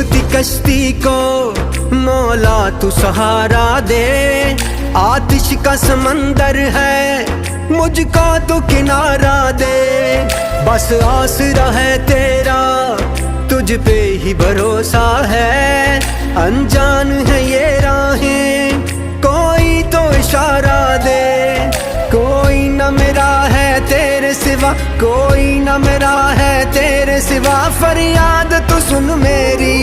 डूबती कश्ती को मौला तू सहारा दे। आतिश का समंदर है, मुझको तो किनारा दे। बस आसरा है तेरा, तुझ पे ही भरोसा है। अनजान है ये राहें, कोई तो इशारा दे। कोई न मेरा है तेरे सिवा, कोई न मेरा है तेरे सिवा। फरियाद तो सुन मेरी।